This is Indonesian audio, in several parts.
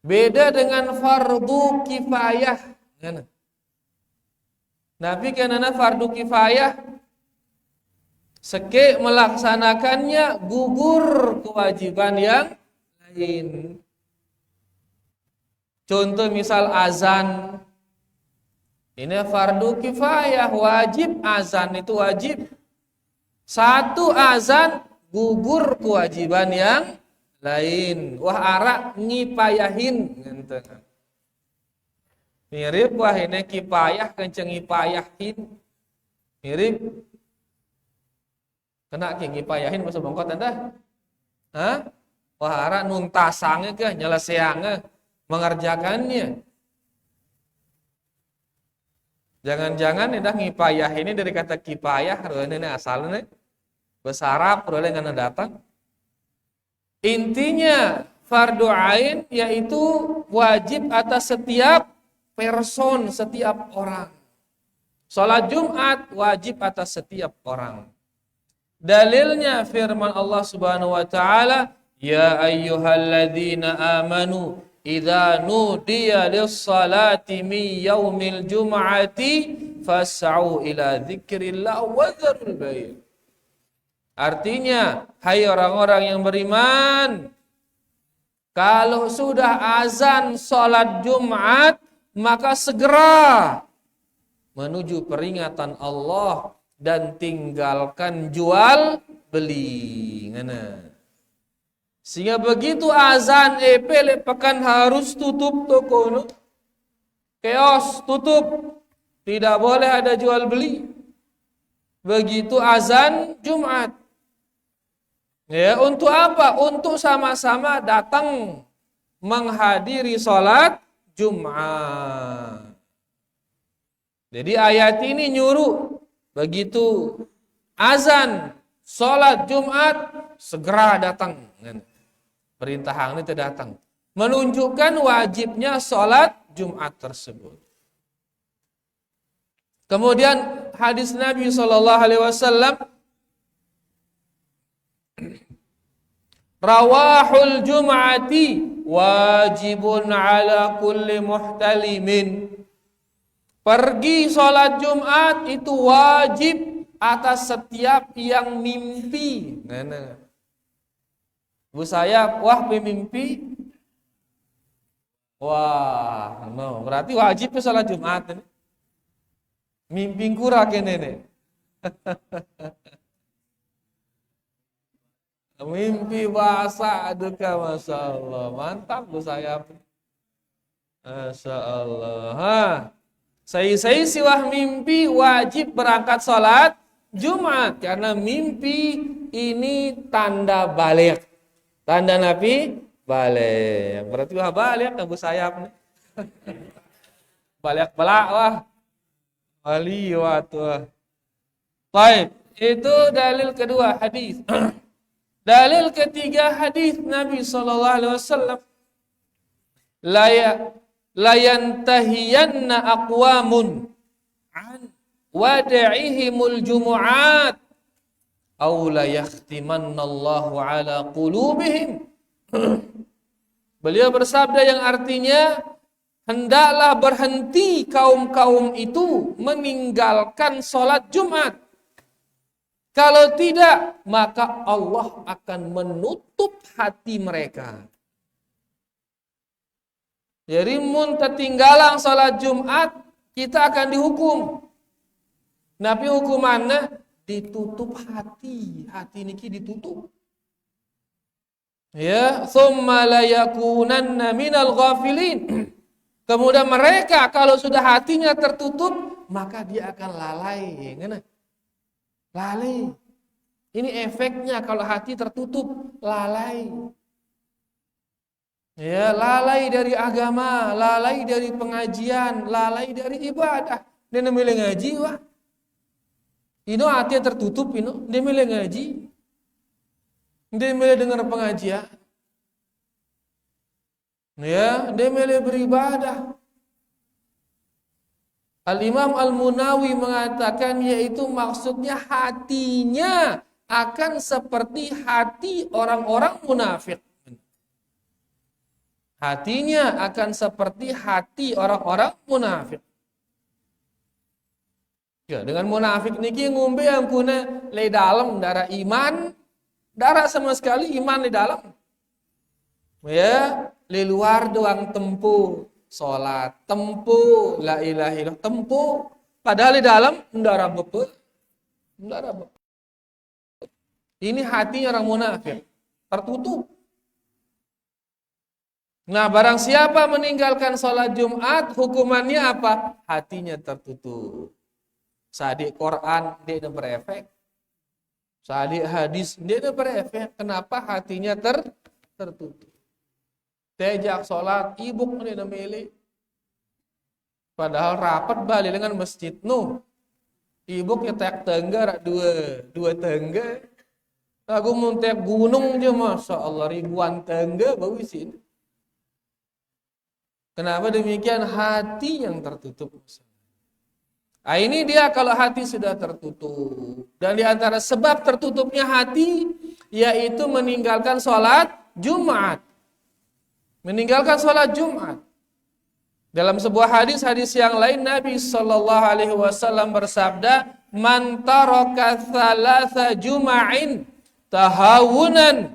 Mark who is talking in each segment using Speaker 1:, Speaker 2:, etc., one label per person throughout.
Speaker 1: Beda dengan fardu kifayah. Nabi karena fardu kifayah, seke melaksanakannya gugur kewajiban yang lain. Contoh misal azan, ini fardu kifayah, wajib azan itu wajib. Satu azan gugur kewajiban yang lain. Wah arak ngipayahin. Mirip wah ini kipayah kenceng ngipayahin. Mirip. Kena ngipayahin masa bongkot anda? Hah? Wah arak nuntasangnya ke nyeleseangnya mengerjakannya. Jangan-jangan ini ngipayah ini dari kata kipayah, ini asalnya besarap, dengan datang. Intinya fardu ain yaitu wajib atas setiap person, setiap orang. Salat Jumat wajib atas setiap orang. Dalilnya firman Allah Subhanahu wa taala, ya ayyuhalladzina amanu idza nudiya lis-salati min yaumil jum'ati fas'au ila dzikrillah wa dzarul bai'. Artinya, hai orang-orang yang beriman, kalau sudah azan salat Jumat, maka segera menuju peringatan Allah dan tinggalkan jual beli. Sehingga begitu azan lepakan harus tutup toko, kios tutup, tidak boleh ada jual beli. Begitu azan Jumat. Ya, untuk apa? Untuk sama-sama datang menghadiri salat Jumat. Jadi ayat ini nyuruh begitu azan salat Jumat segera datang. Perintah ini datang, menunjukkan wajibnya salat Jumat tersebut. Kemudian hadis Nabi SAW, rawahul jum'ati wajibun ala kulli muhtalimin. Pergi salat Jumat itu wajib atas setiap yang mimpi. Bu saya, wah mimpi. Wah, no, berarti wajib salat Jumat ini. Mimpi kurang nenek. Mimpi bahasa aduka, masya Allah, mantap bu saya. Masya Allah. Saya siwah mimpi wajib berangkat salat Jumat karena mimpi ini tanda balik. Tanda Nabi balik. Berarti wah balik bu sayap nih. Balik belak wah. Ali watu. Baik, itu dalil kedua hadis. Dalil ketiga hadis Nabi sallallahu alaihi wasallam, la yantahiyanna aqwamun an wada'ihimul jumu'at aw la yakhtimannallahu ala qulubihim. Beliau bersabda yang artinya, hendaklah berhenti kaum-kaum itu meninggalkan salat Jumat. Kalau tidak, maka Allah akan menutup hati mereka. Jadi mun ketinggalan salat Jumat, kita akan dihukum. Nabi hukumannya ditutup hati. Hati niki ditutup. Ya, tsumma la yakunanna minal ghafilin. Kemudian mereka kalau sudah hatinya tertutup, maka dia akan lalai. Lalai. Ini efeknya kalau hati tertutup, lalai. Ya, lalai dari agama, lalai dari pengajian, lalai dari ibadah. Dia milih ngaji, wah. Ini hati tertutup, dia milih ngaji. Dia milih dengar pengajian. Ya, dia milih beribadah. Al-Imam Al-Munawi mengatakan yaitu maksudnya hatinya akan seperti hati orang-orang munafik. hatinya akan seperti hati orang-orang munafik. Ya, dengan munafik niki ngombe ampune le dalam darah iman, darah sama sekali iman di dalam. Ya, di luar doang tempuh salat, tempuh la ilaha illallah, tempuh padahal di dalam darah bepe. Darah bepe. Ini hatinya orang munafik, tertutup. Nah, barang siapa meninggalkan sholat Jumat, hukumannya apa? Hatinya tertutup. Sadik Quran, dia tidak berefek. Sadik hadis, dia tidak berefek. Kenapa? Hatinya tertutup. Tejak sholat, ibuk dia tidak milih. Padahal rapat balik dengan masjid. Ibuk nyetek tengga, dua tengga. Aku muntek gunung aja, Masya Allah, ribuan tengga bawa sini. Kenapa demikian? Hati yang tertutup. Nah, ini dia kalau hati sudah tertutup. Dan di antara sebab tertutupnya hati, yaitu meninggalkan sholat Jumat. Meninggalkan sholat Jumat. Dalam sebuah hadis yang lain, Nabi SAW bersabda, "Man taraka thalatha juma'in tahawunan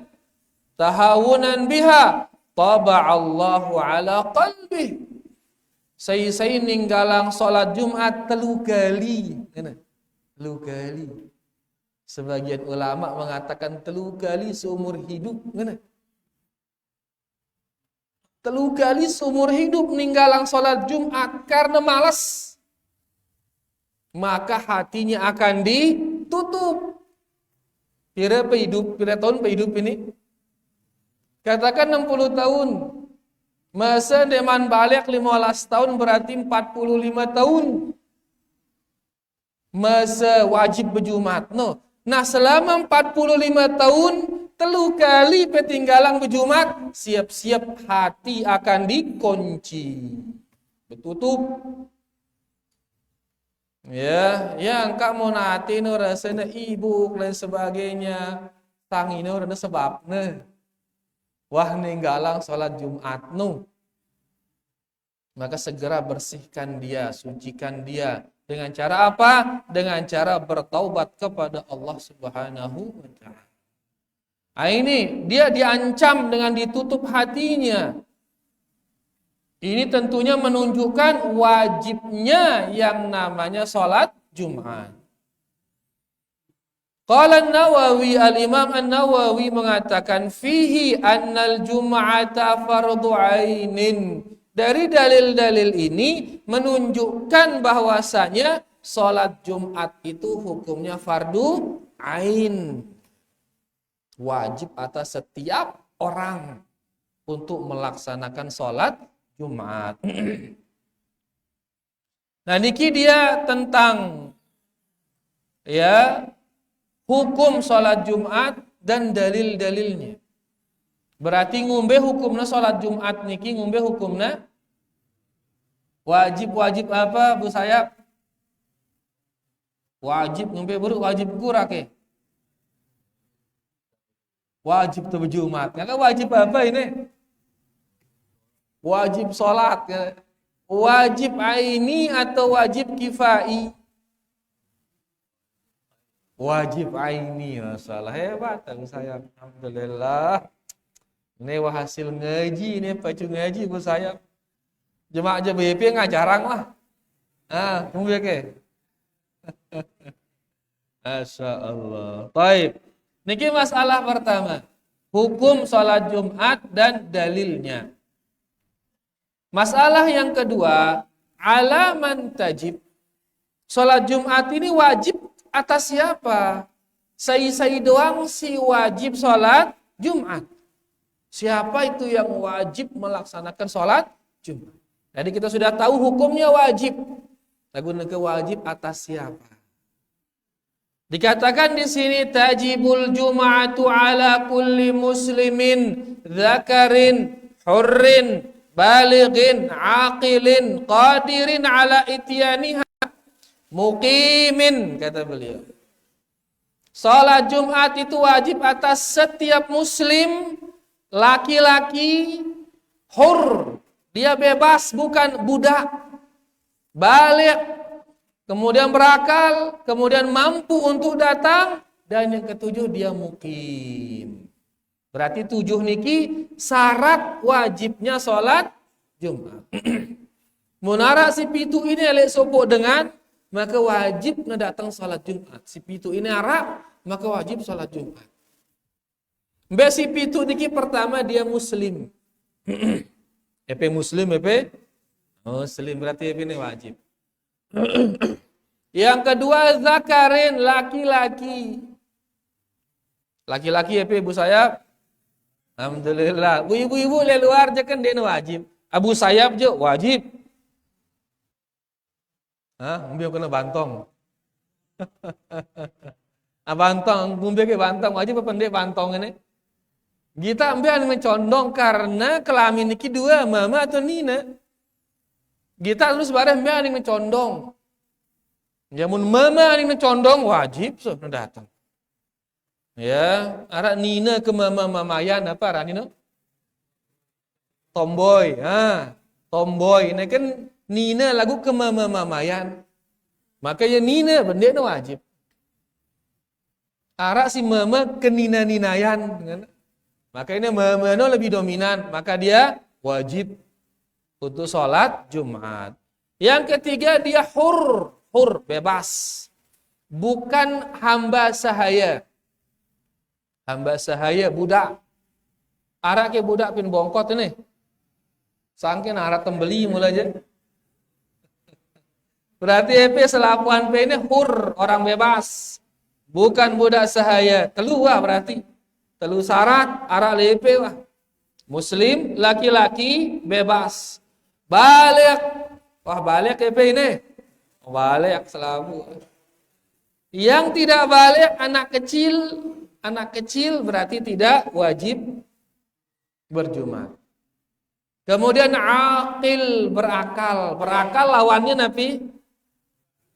Speaker 1: biha, taba'allahu ala qalbih." Saya ninggalang sholat Jumat telu kali. Telu kali. Sebagian ulama mengatakan telu kali seumur hidup. Telu kali seumur hidup ninggalang sholat Jumat karena malas. Maka hatinya akan ditutup. Pira tahun hidup ini? Katakan 60 tahun. Masa deman balik 15 tahun berarti 45 tahun. Masa wajib berjumat. Nah, selama 45 tahun, telu kali petinggalan berjumat, siap-siap hati akan dikunci. Betutup. Ya, yang kak mau nanti rasanya ibu dan sebagainya. Tang ini ada sebabnya. Wah ninggalang sholat Jumat maka segera bersihkan dia, sucikan dia. Dengan cara apa? Dengan cara bertaubat kepada Allah Subhanahu wa ta'ala. Nah, ini dia diancam dengan ditutup hatinya. Ini tentunya menunjukkan wajibnya yang namanya sholat Jumat. Qala An-Nawawi, Al-Imam An-Nawawi mengatakan fihi annal jum'ata fardu ainin. Dari dalil-dalil ini menunjukkan bahwasanya salat Jumat itu hukumnya fardu ain. Wajib atas setiap orang untuk melaksanakan salat Jumat. Nah, niki dia tentang hukum sholat Jumat dan dalil-dalilnya. Berarti ngumbe hukumna sholat Jumat niki ngumbe hukumna wajib apa Bu Sayap? Wajib ngumbe buru wajib kurake. Wajib tuh Jumat. Kan wajib apa ini? Wajib sholat. Wajib aini atau wajib kifai? Wajib aini, masalah hebat saya. Alhamdulillah. Ini wah hasil ngaji, ini pacu ngaji Bu saya. Jemaah JBP ngajarang lah. Mungkin ke. Masya Allah. Taib. Niki masalah pertama. Hukum sholat Jumat dan dalilnya. Masalah yang kedua, alaman tajib. Sholat Jumat ini wajib atas siapa? Saya doang si wajib sholat Jumat. Siapa itu yang wajib melaksanakan sholat Jumat? Jadi kita sudah tahu hukumnya wajib. Lagu wajib atas siapa? Dikatakan di sini tajibul jum'atu ala kulli muslimin dzakarin hurrin balighin aqilin qadirin ala ityaniha muqimin, kata beliau. Salat Jumat itu wajib atas setiap muslim, laki-laki, hur, dia bebas bukan budak, balik, kemudian berakal, kemudian mampu untuk datang, dan yang ketujuh dia mukim. Berarti 7 niki syarat wajibnya sholat Jumat. Munara si pitu ini elek sopok dengan, maka wajib datang sholat Jumat. Si pitu ini Arab, maka wajib sholat Jumat. Mbak si pitu niki pertama dia muslim. EP muslim, EP muslim berarti EP ini wajib. Yang kedua zakarin, laki-laki. Laki-laki EP ibu saya. Alhamdulillah. Ibu-ibu di luar je kan dia wajib. Abu Sayyaf je wajib. Biar kena bantong. Bantong, ngumbe ke bantong wajib apa pendek bantong ini? Kita ambil mencondong karena kelamin niki dua, mama atau nina. Kita terus bareng ambil mencondong. Jamun mama yang mencondong wajib so datang. Ya, arah nina ke mama mamayan apa arah nina? Tomboy, tomboy. Ini kan nina lagu ke mama mamayan. Maka ya nina benda itu wajib. Arah si mama ke nina ninayan. Maka ini mama lebih dominan, maka dia wajib untuk sholat Jumat. Yang ketiga dia hur bebas, bukan hamba sahaya. Hamba sahaya budak. Arak ke budak pin bongkot ini. Sangkin arak tembeli mulai aja. Berarti EP selapuan P ini hur, orang bebas, bukan budak sahaya. Keluar berarti. Telu syarat arak lepe wah. Muslim, laki-laki, bebas. Balik. Wah balik EP ini. Balik selalu. Yang tidak balik anak kecil berarti tidak wajib berjumat. Kemudian aqil, berakal. Berakal lawannya Nabi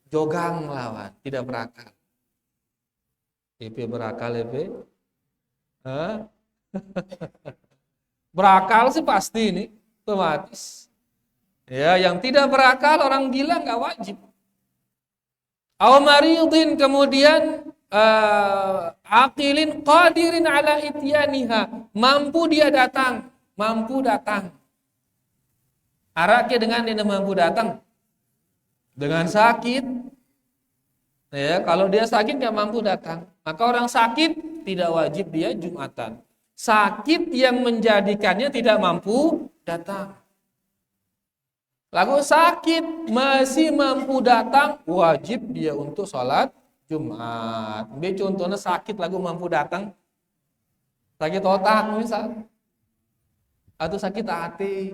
Speaker 1: jogang lawan, tidak berakal. EP berakal EP. Berakal sih pasti ini otomatis. Ya, yang tidak berakal orang gila nggak wajib. Aw maridin, kemudian aqilin qadirin ala ityaniha, mampu dia datang, mampu datang. Araknya dengan dia mampu datang dengan sakit. Ya, kalau dia sakit nggak mampu datang, maka orang sakit tidak wajib dia Jumatan. Sakit yang menjadikannya tidak mampu datang. Lalu sakit masih mampu datang, wajib dia untuk sholat Jumat. Contohnya sakit lagu mampu datang, sakit otak misal, atau sakit hati,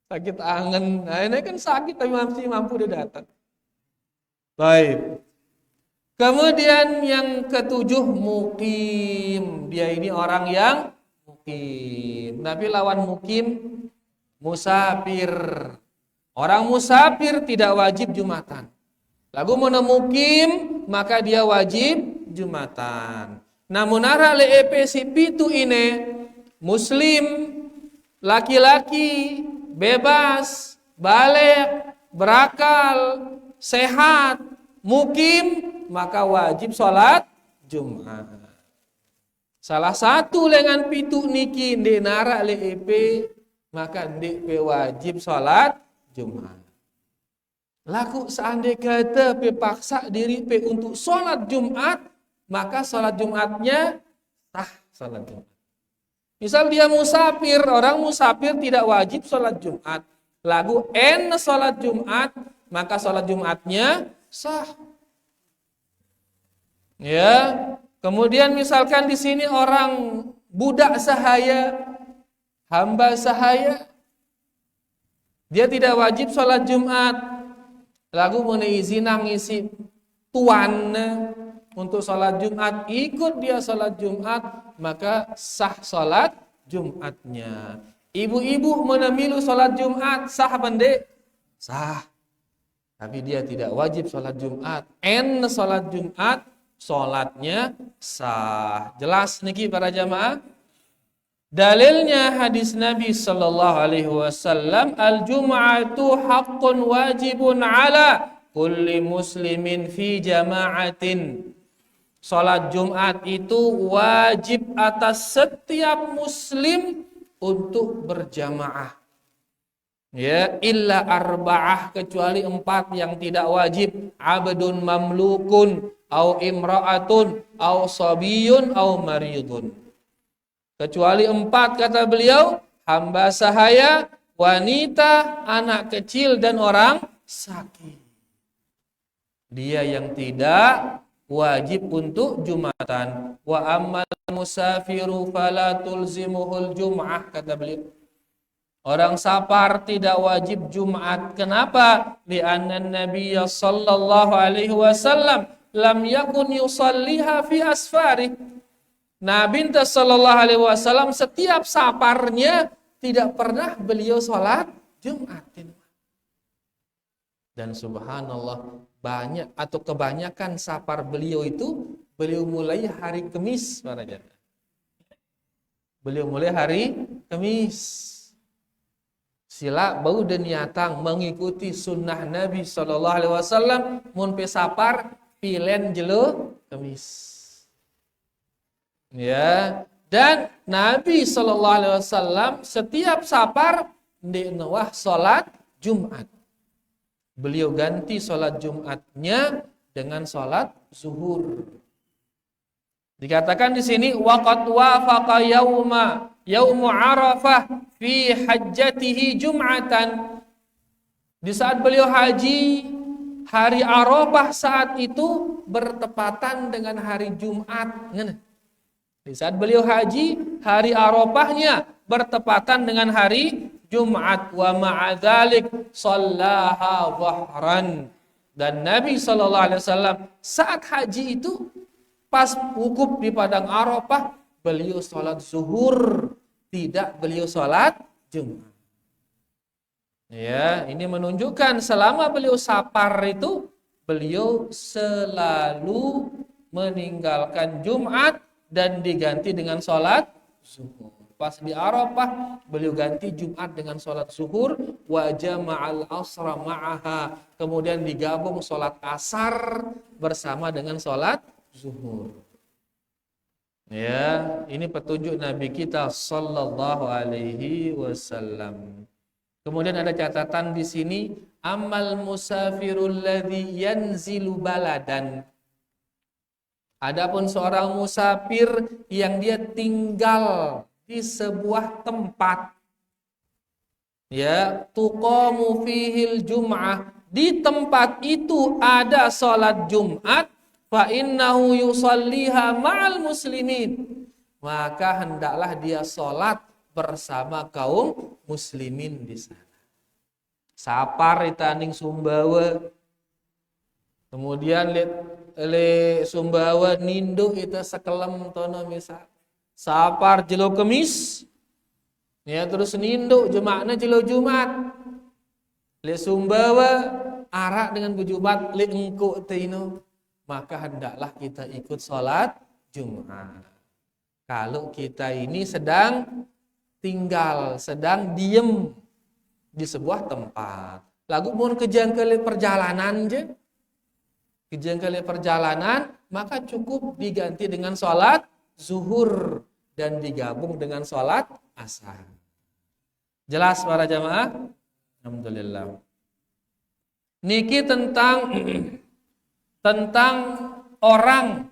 Speaker 1: sakit angen. Nah ini kan sakit tapi masih mampu dia datang. Baik. Kemudian yang ketujuh mukim. Dia ini orang yang mukim. Nabi lawan mukim musafir. Orang musafir tidak wajib Jumatan. Lagu mana mukim maka dia wajib Jumatan. Namun ara leep si pitu ini muslim, laki-laki, bebas, balik, berakal, sehat, mukim, maka wajib sholat Jumat. Salah satu lengan pitu niki ndek nara leep, maka ndek pe wajib sholat Jumat. Laku seandainya kata pe paksa diri pe untuk sholat Jumat, maka sholat Jumatnya sah sholat Jumat. Misal dia musafir, orang musafir tidak wajib sholat Jumat. Lagu sholat Jumat, maka sholat Jumatnya sah. Ya, kemudian misalkan di sini orang budak sahaya, hamba sahaya, dia tidak wajib sholat Jumat. Lagu mau izin ngisi tuan untuk sholat Jumat, ikut dia sholat Jumat, maka sah sholat Jumatnya. Ibu-ibu menamilu sholat Jumat, sah bende? Sah. Tapi dia tidak wajib sholat Jumat. Sholat Jumat, sholatnya sah. Jelas niki para jamaah? Dalilnya hadis Nabi sallallahu alaihi wasallam, al-jum'atu haqqun wajibun ala kulli muslimin fi jama'atin. Salat Jumat itu wajib atas setiap muslim untuk berjamaah. Ya, illa arba'ah, kecuali 4 yang tidak wajib. Abdun mamlukun, au imra'atun, au sabiyun, au maridun. Kecuali 4 kata beliau, hamba sahaya, wanita, anak kecil, dan orang sakit. Dia yang tidak wajib untuk Jumatan. Wa ammal musafiru fala tulzimuhul jum'ah, kata beliau. Orang safar tidak wajib Jumat. Kenapa? Li'anna Nabiyya sallallahu alaihi wasallam lam yakun yusalliha fi asfarih. Nabi sallallahu alaihi wasallam setiap safarnya tidak pernah beliau sholat Jumat. Dan subhanallah, banyak atau kebanyakan safar beliau itu beliau mulai hari Kamis, para jemaah. Beliau mulai hari Kamis. Sila bau dan niatang mengikuti sunnah Nabi sallallahu alaihi wasallam mun pe safar pilen jelo Kamis. Ya, dan Nabi sallallahu alaihi wasallam setiap safar di nawah salat Jumat. Beliau ganti salat Jumatnya dengan salat zuhur. Dikatakan di sini waqad wafaqa yaumu Arafah fi hajjatihi Jum'atan. Di saat beliau haji, hari Arafah saat itu bertepatan dengan hari Jumat. Di saat beliau haji, hari Arafahnya bertepatan dengan hari Jumat. Wa ma'adzalik shallaha dhahran. Dan Nabi sallallahu alaihi wasallam saat haji itu pas wukuf di padang Arafah, beliau sholat zuhur, tidak beliau sholat Jumat. Ya, ini menunjukkan selama beliau safar itu beliau selalu meninggalkan Jumat dan diganti dengan sholat zuhur. Pas di Arafah beliau ganti Jumat dengan sholat zuhur, wa jama'al asra ma'aha, kemudian digabung sholat asar bersama dengan sholat zuhur. Ya, ini petunjuk Nabi kita sallallahu alaihi wasallam. Kemudian ada catatan di sini, amal musafirul ladzi yanzilu baladan. Adapun seorang musafir yang dia tinggal di sebuah tempat, ya, tuqamu fihil jum'ah, di tempat itu ada salat Jumat, fa innahu yusalliha ma'al muslimin, maka hendaklah dia salat bersama kaum muslimin di sana. Sapar itaning Sumbawa, kemudian le Sumbawa nindo itu sekelem tono misal. Sapar jelo Kemis, ya, terus nindo jemaahnya jelo Jumat. Le Sumbawa arak dengan Jumat, le engko tino, maka hendaklah kita ikut sholat Jumat. Kalau kita ini sedang tinggal, sedang diem di sebuah tempat. Lagu mohon kejangkali perjalanan je, kejangkali perjalanan, maka cukup diganti dengan sholat zuhur dan digabung dengan sholat asar. Jelas para jamaah? Alhamdulillah. Niki tentang orang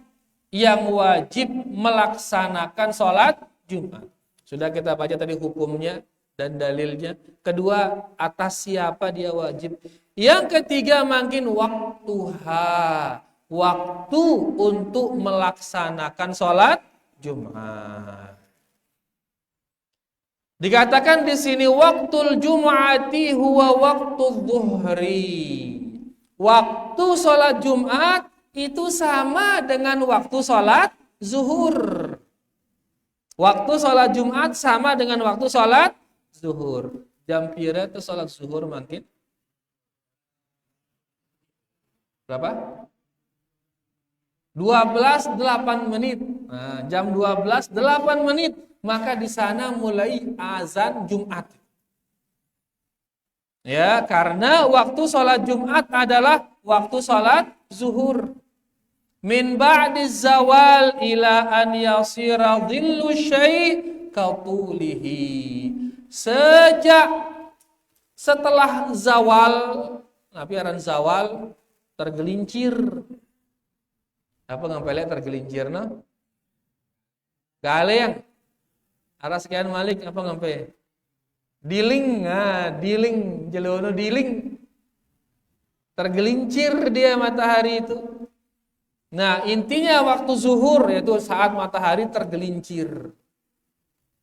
Speaker 1: yang wajib melaksanakan sholat Jumat. Sudah kita baca tadi hukumnya dan dalilnya. Kedua, atas siapa dia wajib. Yang ketiga, makin waktuha, waktu untuk melaksanakan sholat Jumat. Dikatakan di sini waktul Jum'ati huwa waktu zuhri. Waktu sholat Jumat itu sama dengan waktu sholat zuhur. Waktu sholat Jumat sama dengan waktu sholat zuhur. Jam pira itu sholat zuhur makin? Berapa? 12:08. Nah, jam 12:08 maka di sana mulai azan Jumat. Ya, karena waktu sholat Jumat adalah waktu sholat zuhur. Min ba'di zawal ila an yasira dhillu syai' katulihi. Sejak setelah zawal, aran zawal tergelincir. Apa ngampelnya tergelincir no? Galeng. Arah sekian malik apa ngampe? Diling, diling, jelono diling. Tergelincir dia matahari itu. Nah, intinya waktu zuhur yaitu saat matahari tergelincir.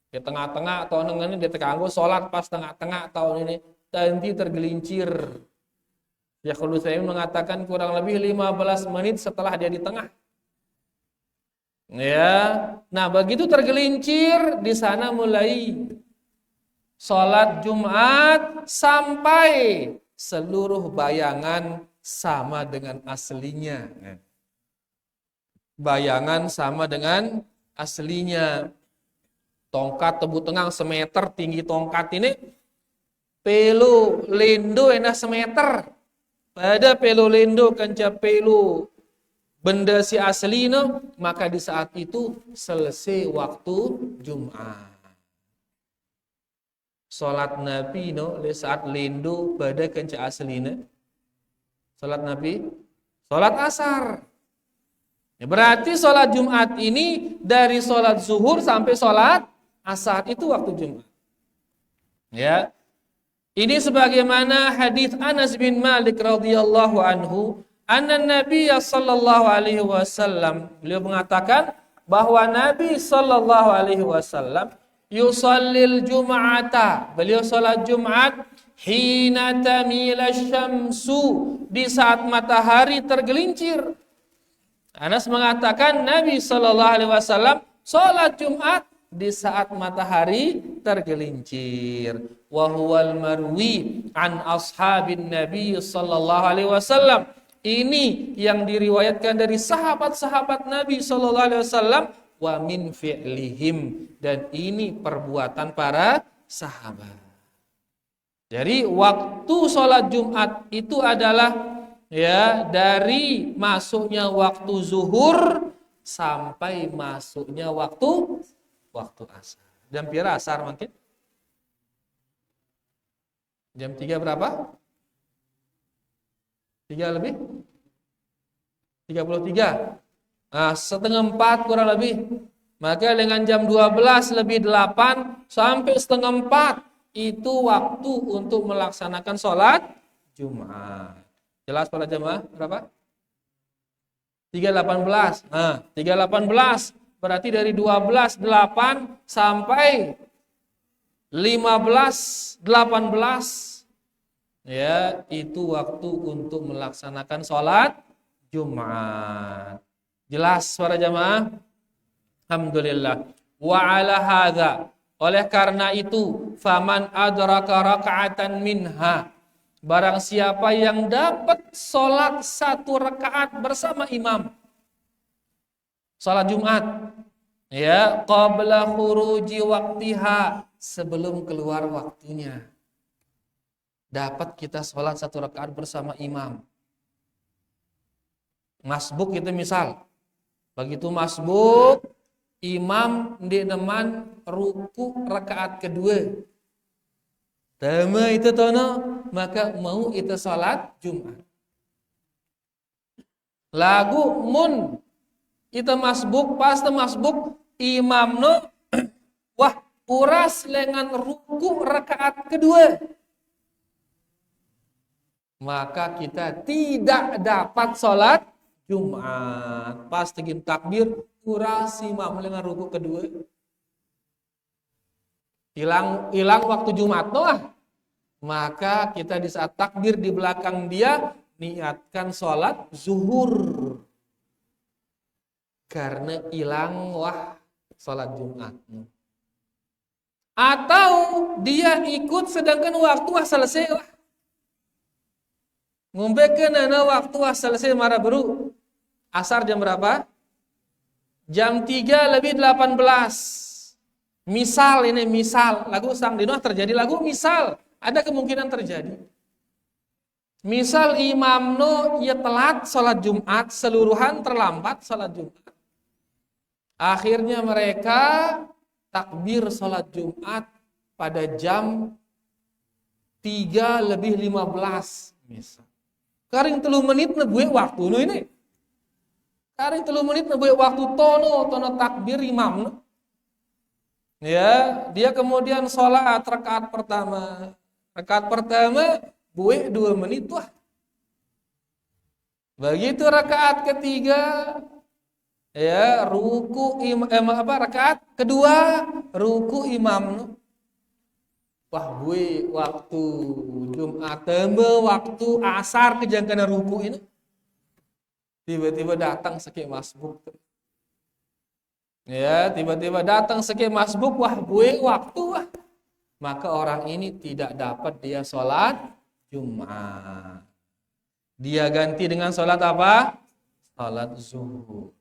Speaker 1: Di tengah-tengah tahun ini di tekanggo sholat pas tengah-tengah tahun ini nanti tergelincir. Ya kalau saya mengatakan kurang lebih 15 menit setelah dia di tengah. Ya, nah begitu tergelincir di sana mulai sholat Jumat sampai seluruh bayangan sama dengan aslinya. Bayangan sama dengan aslinya. Tongkat tebu tengang semeter tinggi tongkat ini, pelu lendo enak semeter. Pada pelu lendo kanca pelu benda si asli no, maka di saat itu selesai waktu Jumat. Salat Nabi no, di saat lendo pada kanca asli no. Salat Nabi, salat asar. Ya, berarti salat Jumat ini dari salat zuhur sampai salat asar itu waktu Jumat. Ya. Ini sebagaimana hadis Anas bin Malik radhiyallahu anhu, anna Nabi sallallahu alaihi wasallam, beliau mengatakan bahwa Nabi sallallahu alaihi wasallam yusallil jum'ata, beliau salat Jumat hina tamila syamsu, di saat matahari tergelincir. Anas mengatakan Nabi sallallahu alaihi wasallam salat Jumat di saat matahari tergelincir. Wa huwal marwi an ashabin Nabi sallallahu alaihi wasallam. Ini yang diriwayatkan dari sahabat-sahabat Nabi sallallahu alaihi wasallam wa min fi'lihim, dan ini perbuatan para sahabat. Jadi waktu sholat Jumat itu adalah ya dari masuknya waktu zuhur sampai masuknya waktu asar. Jam pira asar mungkin? Jam 3 berapa? 3 lebih? 33. Nah, setengah 4 kurang lebih. Maka dengan jam 12 lebih 8 sampai setengah 4 itu waktu untuk melaksanakan sholat Jumat. Jelas para jemaah? Berapa? 3.18. Nah, 3.18 berarti dari 12.8 sampai 15.18 ya, itu waktu untuk melaksanakan sholat Jumat. Jelas para jamaah? Alhamdulillah. Wa ala hadza, oleh karena itu, faman adraka raka'atan minha, barang siapa yang dapat sholat 1 rakaat bersama imam, sholat Jumat, ya, qabla khuruji waktiha, sebelum keluar waktunya. Dapat kita sholat 1 rakaat bersama imam. Masbuk itu misal. Begitu masbuk, imam di deman ruku rakaat kedua. Tama itu tono, maka mau itu sholat Jumat. Lagu mun itu masbuk, pas masbuk imam no, wah uras dengan ruku rakaat kedua, maka kita tidak dapat sholat Jumat. Pas tegim takbir uras imam dengan ruku kedua, hilang waktu Jumat doang. Maka kita di saat takbir di belakang dia niatkan sholat zuhur, karena hilang wah sholat Jumat. Atau dia ikut sedangkan waktu selesai lah. Ngombekeun waktu selesai marah baru. Asar jam berapa? Jam 3 lebih 18. Misal ini misal, lagu sang dino terjadi lagu misal, ada kemungkinan terjadi. Misal imam no ia telat sholat Jumat, seluruhan terlambat sholat Jumat. Akhirnya mereka takbir sholat Jumat pada jam 3:15 misal. Karing 3 menit nebuih waktu nu ini. Karing 3 menit nebuih waktu tono takbir imam nu. Ya, dia kemudian sholat rakaat pertama. Rakaat pertama buih 2 menit wah. Begitu rakaat ketiga ya ruku rakaat kedua ruku imam nu. Wah buih waktu Jumat waktu asar kejangkana ruku ini. Tiba-tiba datang seki masbuk. Ya, tiba-tiba datang seki masbuk, wah buih waktu wah. Maka orang ini tidak dapat dia sholat Jumat. Dia ganti dengan sholat apa? Sholat zuhur.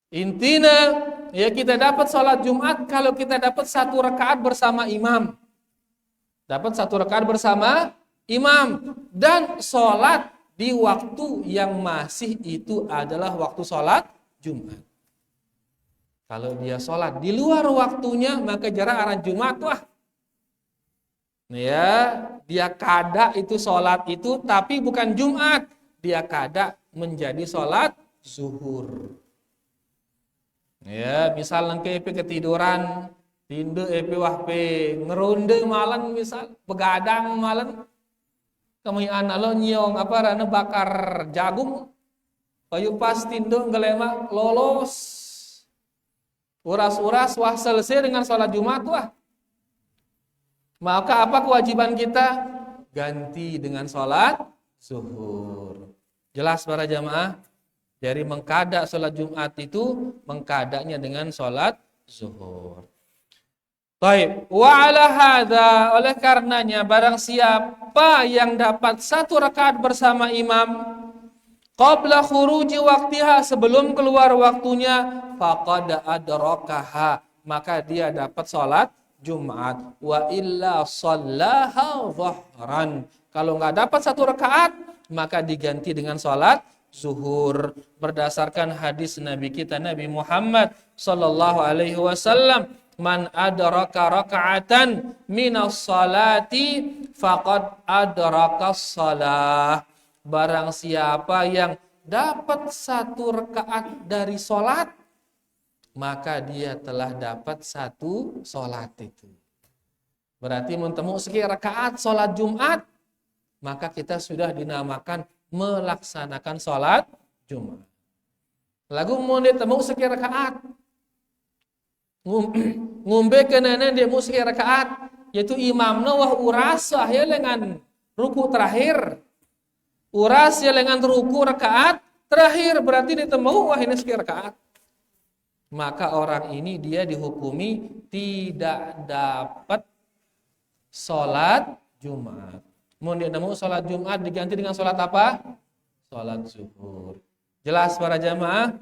Speaker 1: Intinya, ya kita dapat sholat Jumat kalau kita dapat 1 rakaat bersama imam. Dapat 1 rakaat bersama imam. Dan sholat di waktu yang masih itu adalah waktu sholat Jumat. Kalau dia sholat di luar waktunya, maka jarak arah Jumat wah. Ya, dia kada itu sholat itu, tapi bukan Jumat. Dia kada menjadi sholat zuhur. Ya, misal nangke epe ketiduran, tinde epe wahpe ngeronde malam misal, begadang malam. Kamian alo nyong apa rana bakar jagung. Payu pas tinde ngelema lolos. Uras-uras wah selesai dengan sholat Jumat wah. Maka apa kewajiban kita? Ganti dengan sholat zuhur. Jelas para jamaah? Dari mengkada sholat Jumat itu mengkadanya dengan sholat zuhur. Baik, wa ala hadza, oleh karenanya barang siapa yang dapat 1 rakaat bersama imam qabla khuruji waktiha, sebelum keluar waktunya, faqad adrakaha, maka dia dapat sholat Jumat. Wa illa shallaha dhahran, kalau nggak dapat 1 rakaat maka diganti dengan sholat zuhur berdasarkan hadis Nabi kita Nabi Muhammad sallallahu alaihi wasallam, man adraka raka'atan minas salati faqad adrakas shalah. Barang siapa yang dapat 1 rakaat dari sholat, maka dia telah dapat 1 sholat itu. Berarti mentemu sekian rakaat sholat Jumat, maka kita sudah dinamakan melaksanakan sholat Jumat. Lagu mau ditemu sekian rakaat, ngumbe kenana dia mau sekian rakaat, yaitu imamna wah uras ya dengan ruku terakhir. Uras ya dengan ruku rakaat terakhir, berarti ditemu wah ini sekian rakaat. Maka orang ini dia dihukumi tidak dapat sholat Jumat. Mau dia nemu sholat Jumat diganti dengan sholat apa? Sholat zuhur. Jelas para jamaah?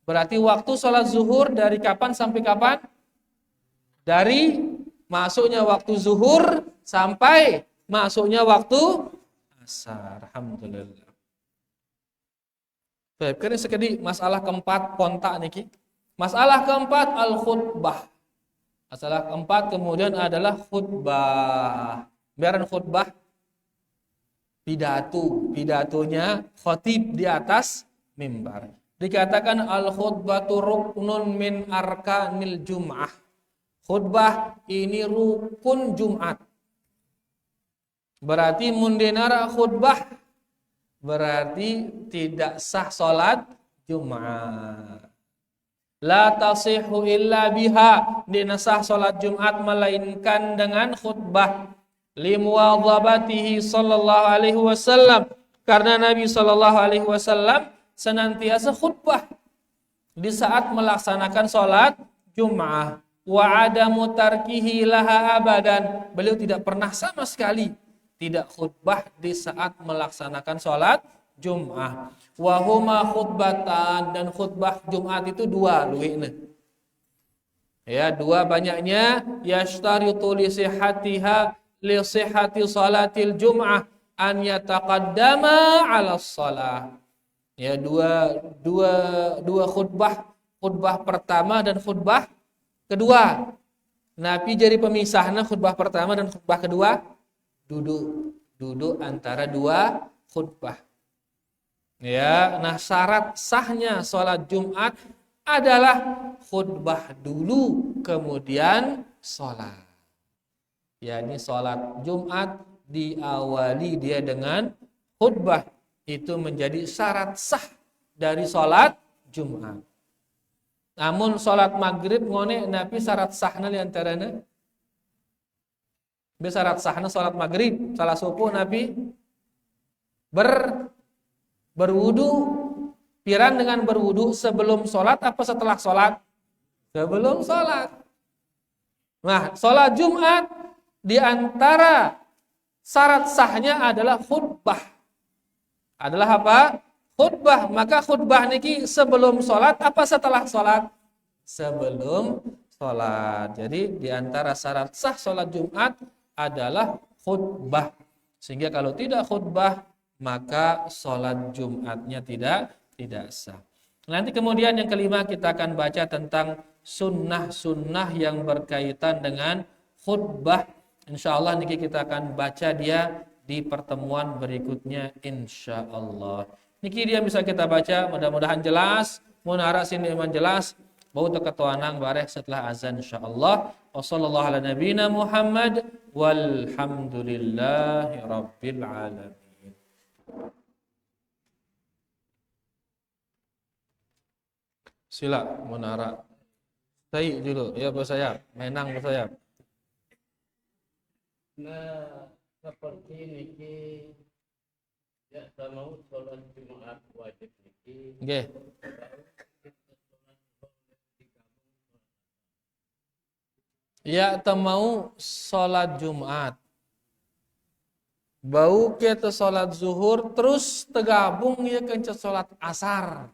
Speaker 1: Berarti waktu sholat zuhur dari kapan sampai kapan? Dari masuknya waktu zuhur sampai masuknya waktu asar. Alhamdulillah. Baik, kan sekali masalah keempat kontak niki. Masalah keempat al-khutbah. Masalah keempat kemudian adalah khutbah. Biaran khutbah pidatonya khatib di atas mimbar. Dikatakan al-khutbatu ruknun min arkanil jum'ah. Khutbah ini rukun Jumat. Berarti mundenara khutbah berarti tidak sah salat Jumat. La tasihhu illa biha, dinasah salat Jumat melainkan dengan khutbah. Limuwadhabatihi sallallahu alaihi wasallam, karena Nabi sallallahu alaihi wasallam senantiasa khutbah di saat melaksanakan salat Jumat. Wa adamu tarkihi laha abadan, beliau tidak pernah sama sekali tidak khutbah di saat melaksanakan salat Jumat. Wa huma khutbatan, dan khutbah Jumat itu 2 luwihna. Ya, dua banyaknya yashtaritu li sihhati salatil jum'ah an yataqaddama 'ala shalah. Ya, dua khutbah pertama dan khutbah kedua. Nabi jadi pemisahna khutbah pertama dan khutbah kedua duduk antara dua khutbah. Ya, nah syarat sahnya sholat Jumat adalah khutbah dulu kemudian sholat. Ya, ini sholat Jumat diawali dia dengan khutbah, itu menjadi syarat sah dari sholat Jumat. Namun sholat maghrib ngone Nabi syarat sahna liantarana. Syarat sahna sholat maghrib, salah subuh Nabi berwudu. Pirang dengan berwudu sebelum sholat apa setelah sholat? Sebelum sholat. Nah, sholat Jumat di antara syarat sahnya adalah khutbah. Adalah apa? Khutbah. Maka khutbah niki sebelum sholat apa setelah sholat? Sebelum sholat. Jadi di antara syarat sah sholat Jumat adalah khutbah. Sehingga kalau tidak khutbah maka sholat Jumatnya tidak sah. Nanti kemudian yang kelima kita akan baca tentang sunnah-sunnah yang berkaitan dengan khutbah. Insyaallah niki kita akan baca dia di pertemuan berikutnya insyaallah. Niki dia bisa kita baca, mudah-mudahan jelas, mun harap sini iman jelas. Bau ketuanang bareh setelah azan insyaallah. Wassallallahu ala nabiyina Muhammad walhamdulillahi rabbil alamin. Sila munara. Saya dulu ya bos saya, menang bos saya.
Speaker 2: Nah, seperti niki ya sama sholat Jumat wajib niki.
Speaker 1: Nggih. Ya temau sholat Jumat. Bau kita sholat zuhur terus tegabung ya kencet sholat asar.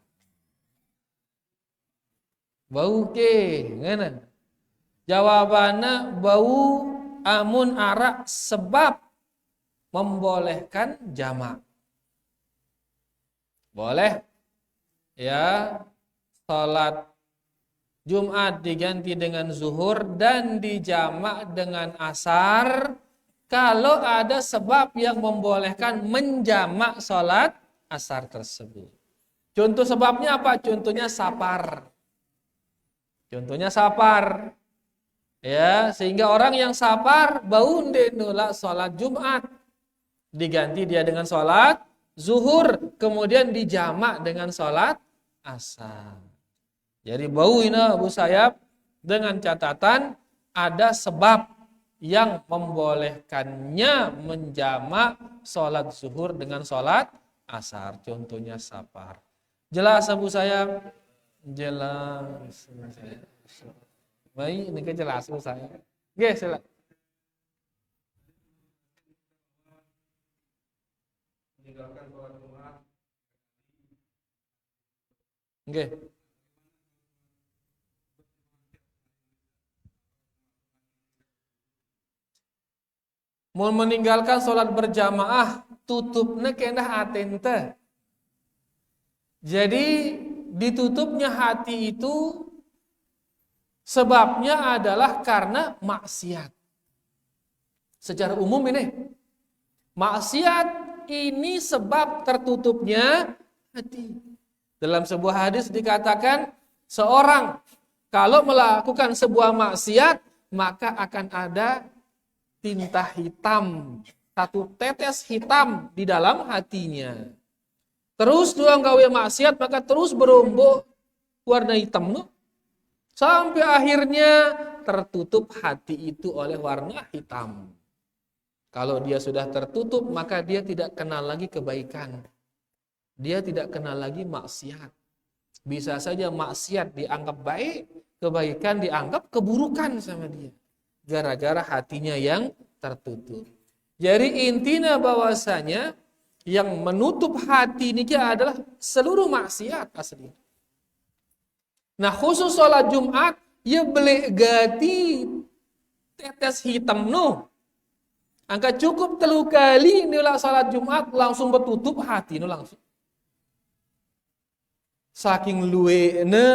Speaker 1: Bau ke, ngana? Jawabannya bau amun arak sebab membolehkan jamak. Boleh ya sholat Jumat diganti dengan zuhur dan dijamak dengan asar kalau ada sebab yang membolehkan menjamak sholat asar tersebut. Contoh sebabnya apa? Contohnya sapar. Contohnya sapar. Ya, sehingga orang yang sapar bau nulak sholat Jumat. Diganti dia dengan sholat zuhur, kemudian dijamak dengan sholat asar. Jadi bau ini Abu Sayyab dengan catatan ada sebab yang membolehkannya menjamak sholat zuhur dengan sholat asar. Contohnya sapar. Jelas Abu Sayyab? Jelas. Baik, ini jelas Abu Sayyab. Oke, silakan. Meninggalkan sholat Jumat. Oke. Mau meninggalkan sholat berjamaah tutupnya kendah atente. Jadi ditutupnya hati itu sebabnya adalah karena maksiat. Secara umum ini maksiat ini sebab tertutupnya hati. Dalam sebuah hadis dikatakan seorang kalau melakukan sebuah maksiat maka akan ada tinta hitam, satu tetes hitam di dalam hatinya. Terus doang gawe maksiat maka terus berombok warna hitam no? Sampai akhirnya tertutup hati itu oleh warna hitam. Kalau dia sudah tertutup maka dia tidak kenal lagi kebaikan. Dia tidak kenal lagi maksiat. Bisa saja maksiat dianggap baik, kebaikan dianggap keburukan sama dia. Gara-gara hatinya yang tertutup. Jadi intinya bahwasanya yang menutup hati ini adalah seluruh maksiat asli. Nah khusus sholat Jumat Ya belik gati tetes hitam no. Angka cukup 3 kali niulah salat Jumat langsung bertutup hati no langsung. Saking luwena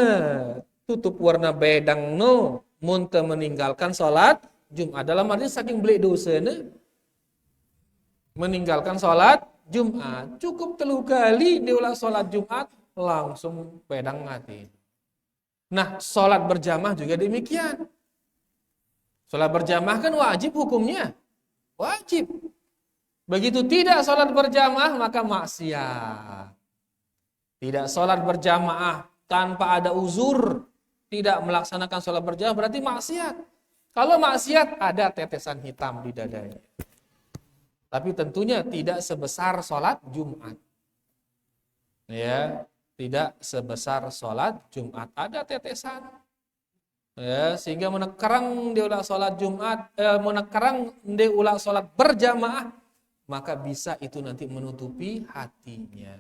Speaker 1: tutup warna bedang no mun teu meninggalkan salat Jumat. Dalam arti saking belik dosana meninggalkan salat Jumat. Cukup 3 kali diulah salat Jumat langsung bedang mati. Nah, salat berjamaah juga demikian. Salat berjamaah kan wajib hukumnya. Wajib. Begitu tidak salat berjamaah maka maksiat. Tidak salat berjamaah tanpa ada uzur, tidak melaksanakan salat berjamaah berarti maksiat. Kalau maksiat ada tetesan hitam di dadanya. Tapi tentunya tidak sebesar salat Jumat. Ya, tidak sebesar salat Jumat. Ada tetesan. Ya, sehingga menekerang dia ulah salat Jumat, menekerang dia ulah salat berjamaah, maka bisa itu nanti menutupi hatinya.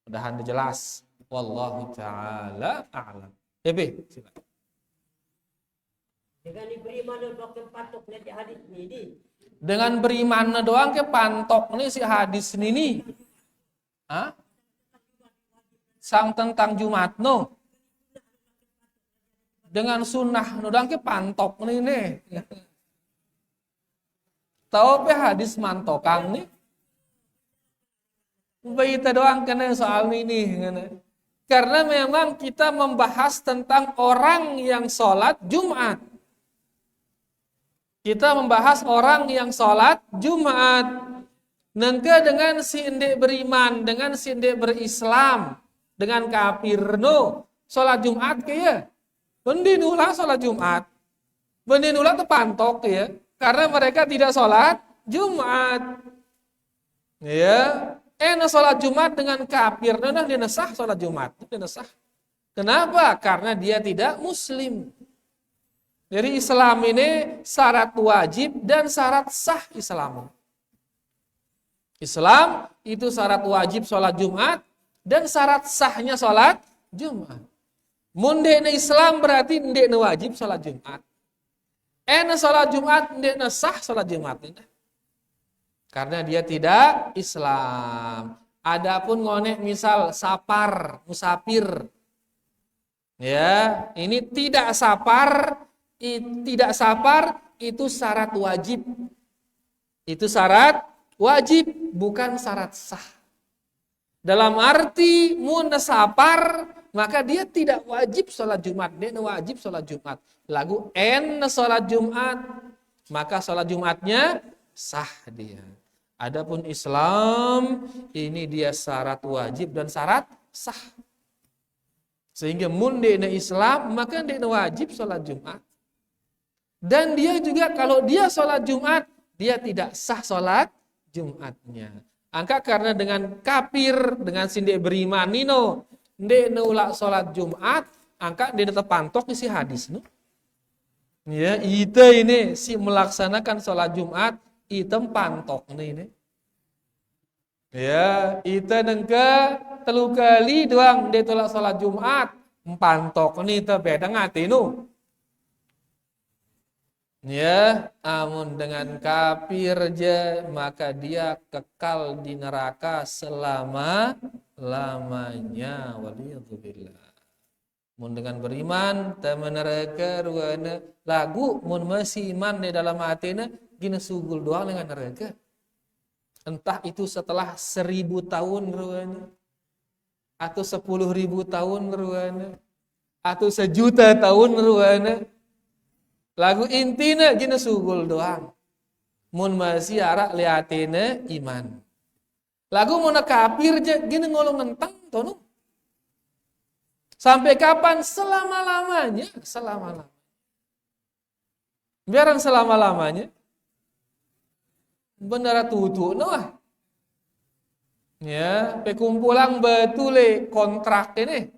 Speaker 1: Mudah-mudahan jelas. Wallahu taala a'lam. Ebe, silakan.
Speaker 3: Dengan beriman dan pakai patok nanti hadis ini.
Speaker 1: Dengan beriman doang ke pantok nih si hadis ini. Hah? Sang tentang Jumat no. Dengan sunnah doang ke pantok nih. Tahu pe hadis mantokang nih? Baita doang kena soal ini. Karena memang kita membahas tentang orang yang sholat Jumat. Kita membahas orang yang sholat Jumat. Nengke dengan si indek beriman, dengan si indek berislam, dengan kafir no, sholat Jumat ke ya. Bendinulah sholat Jumat. Bendinulah terpantok ya. Karena mereka tidak sholat Jumat. Ya. Sholat Jumat dengan kafir. Nah, dia nesah sholat Jumat. Dia nesah. Kenapa? Karena dia tidak muslim. Jadi Islam ini syarat wajib dan syarat sah Islam. Islam itu syarat wajib sholat Jumat dan syarat sahnya sholat Jumat. Mundekna Islam berarti ndekna wajib sholat Jumat. Sholat Jumat ndekna sah sholat Jumat. Karena dia tidak Islam. Adapun ngonek misal sapar, musafir. Ya, ini tidak sapar itu syarat wajib. Itu syarat wajib, bukan syarat sah. Dalam arti mun sapar maka dia tidak wajib sholat Jumat. Dia wajib sholat Jumat. Lagu sholat Jumat, maka sholat Jumatnya sah dia. Adapun Islam, ini dia syarat wajib dan syarat sah. Sehingga mun dia Islam, maka dia wajib sholat Jumat. Dan dia juga kalau dia sholat Jumat, dia tidak sah sholat Jumatnya. Angka karena dengan kafir, dengan sindek beriman nino, dia nolak sholat Jumat, angka dia tetap pantok isi hadis no. Ya, itu ini si melaksanakan sholat Jumat, itu pantok ini. Ya, itu nengke 3 kali doang dia tolak sholat Jumat, pantok ini itu beda ngati no. Ya, amun dengan kafir je maka dia kekal di neraka selama-lamanya. Waliyadzubillah. Mun dengan beriman temen neraka ruana lagu mun masih iman di dalam hatinya gina sugul doang dengan neraka. Entah itu setelah 1000 tahun ruana atau 10.000 tahun ruana atau 1.000.000 tahun ruana. Lagu intina gina sugul doang. Mun masih arak liatina iman. Lagu mun kafir je gina ngolong ngentang tono. Sampai kapan? Selama-lamanya. Selama-lamanya. Biaran selama-lamanya. Benar tutu noh. Ya, pekumpulang betule kontrak ini.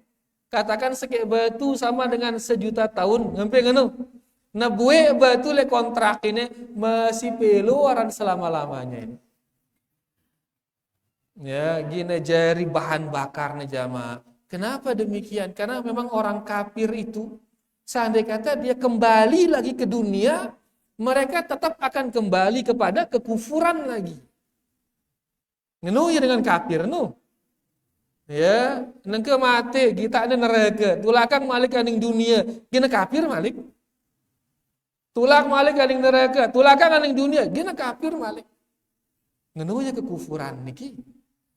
Speaker 1: Katakan sekek batu sama dengan 1.000.000 tahun. Ngampe ngono. Nah bue betule kontrak ini masih peluaran selama-lamanya ini. Ya, gini jari bahan bakar nih jamaah. Kenapa demikian? Karena memang orang kafir itu Seandainya kata dia kembali lagi ke dunia, mereka tetap akan kembali kepada kekufuran lagi. Ngenu ya dengan kafir nu. Ya, nengke mati kita ada neraka, tulakang malik aning dunia, gina kafir malik. Tulak malik aning neraka, tulakang aning dunia, gina kafir malik. Ngenu ya kekufuran niki.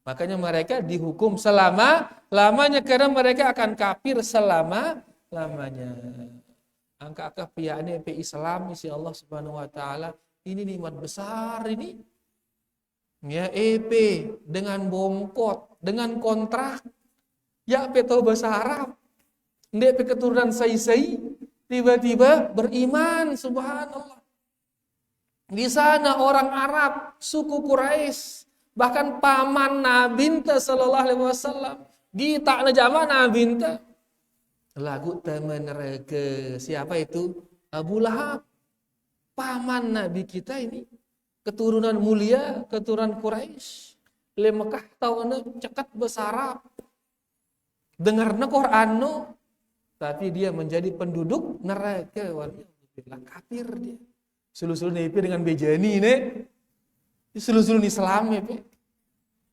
Speaker 1: Makanya mereka dihukum selama-lamanya karena mereka akan kafir selama-lamanya. Angka-angka pihaknya Islam isi Allah Subhanahu wa taala, ini nikmat besar ini. Ya EP dengan bongkot, dengan kontrak. Ya tahu bahasa Arab. Ndek keturunan sai-sai tiba-tiba beriman, subhanallah. Di sana orang Arab, suku Quraisy, bahkan paman Nabi sallallahu alaihi wasallam, gita najama Nabi lagu teman neraka. Siapa itu? Abu Lahab. Paman Nabi kita ini, keturunan mulia, keturunan Quraisy. Le Mekah tahun cekat besar. Dengarna Quran no, tapi dia menjadi penduduk neraka. Waliyahulillah, kafir dia. Sulu-sulu nepi dengan bejani ne. Sulu-sulu Islam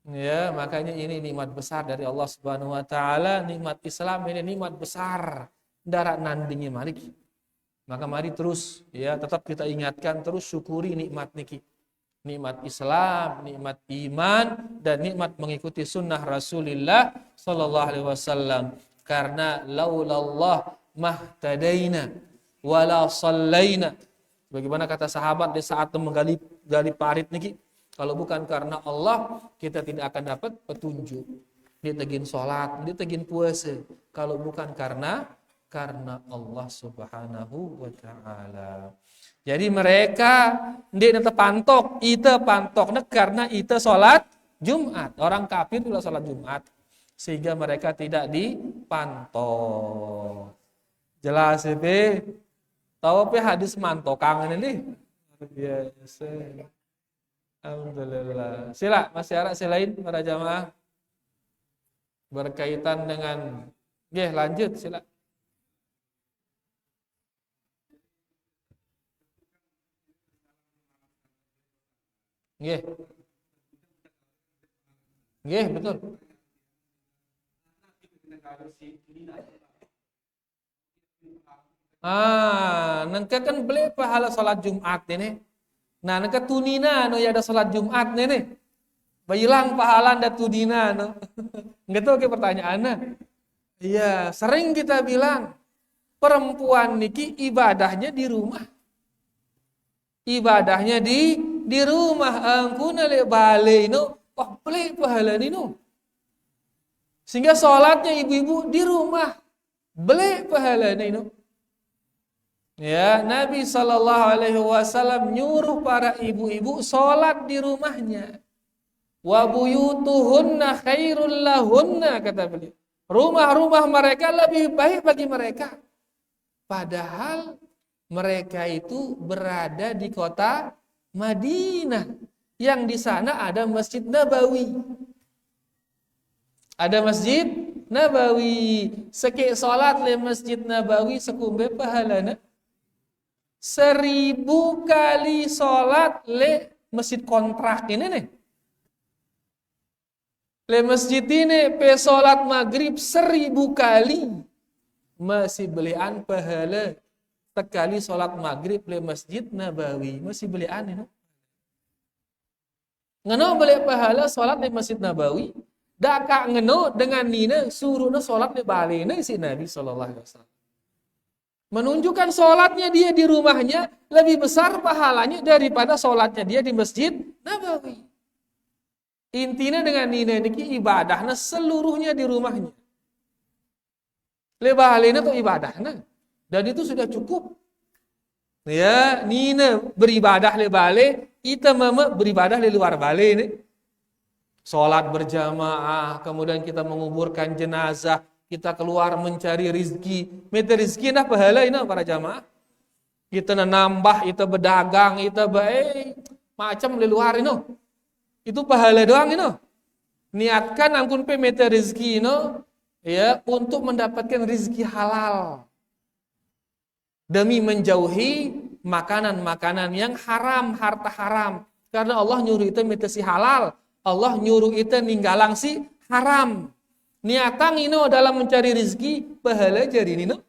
Speaker 1: ya, makanya ini nikmat besar dari Allah Subhanahu wa taala, nikmat Islam ini nikmat besar. Darat nandingi malik. Maka mari terus ya, tetap kita ingatkan, terus syukuri nikmat niki. Nikmat Islam, nikmat iman, dan nikmat mengikuti sunnah Rasulullah sallallahu alaihi wasallam. Karena laulallah mahtadaina wala sallaina. Bagaimana kata sahabat di saat menggali parit niki, kalau bukan karena Allah, kita tidak akan dapat petunjuk. Dia tegin sholat, dia tegin puasa. Kalau bukan karena Allah Subhanahu wa ta'ala. Jadi mereka dia pantok, ita pantoknya karena ita sholat Jumat. Orang kafir tidak sholat Jumat, sehingga mereka tidak dipantok. Jelas ya, tahu hadis mantokangan ini? Biasa. Alhamdulillah. Sila, masih ada selain para jamaah berkaitan dengan, lanjut sila. Betul. Nengka kan beli pahala salat Jumat ini. Nah, nengka tunina no ya ada salat Jumat nih. Bayilang pahala da tunina no. Enggak tahu ke pertanyaannya. Iya, sering kita bilang perempuan niki ibadahnya di rumah. Ibadahnya di rumah. Angkuna le bale no, beli pahala no. Sehingga salatnya ibu-ibu di rumah. Beli pahala no. Ya, Nabi SAW nyuruh para ibu-ibu sholat di rumahnya. Wa buyutuhunna khairul lahunna, kata beliau. Rumah-rumah mereka lebih baik bagi mereka. Padahal mereka itu berada di kota Madinah, yang di sana ada Masjid Nabawi. Ada Masjid Nabawi. Seki sholat di Masjid Nabawi sekumbe pahalana. 1000 kali sholat le masjid kontrak ini nih. Le masjid ini pe sholat maghrib 1000 kali. Masih belian pahala sekali sholat maghrib le Masjid Nabawi. Masih belian ini. Ngeno beli pahala sholat le Masjid Nabawi. Daka ngeno dengan nina suruhna sholat le balena si Nabi SAW. Menunjukkan sholatnya dia di rumahnya lebih besar pahalanya daripada sholatnya dia di Masjid Nabawi. Intinya dengan nina niki ibadahnya seluruhnya di rumahnya. Lebalena itu ibadahnya. Dan itu sudah cukup. Ya, nina beribadah lebale, kita mama beribadah di luar bale ini. Sholat berjamaah, kemudian kita menguburkan jenazah, kita keluar mencari rizki. Mete rizki nah pahala ini para jamaah. Kita nambah, kita berdagang, kita macam di luar ini. Itu pahala doang ini. Niatkan angkun pe mete rizki ini ya untuk mendapatkan rizki halal. demi menjauhi makanan-makanan yang haram, harta haram. Karena Allah nyuruh itu mitasi halal, Allah nyuruh itu ninggalang si haram. Niatang ino dalam mencari rezeki, pahala jadi nino.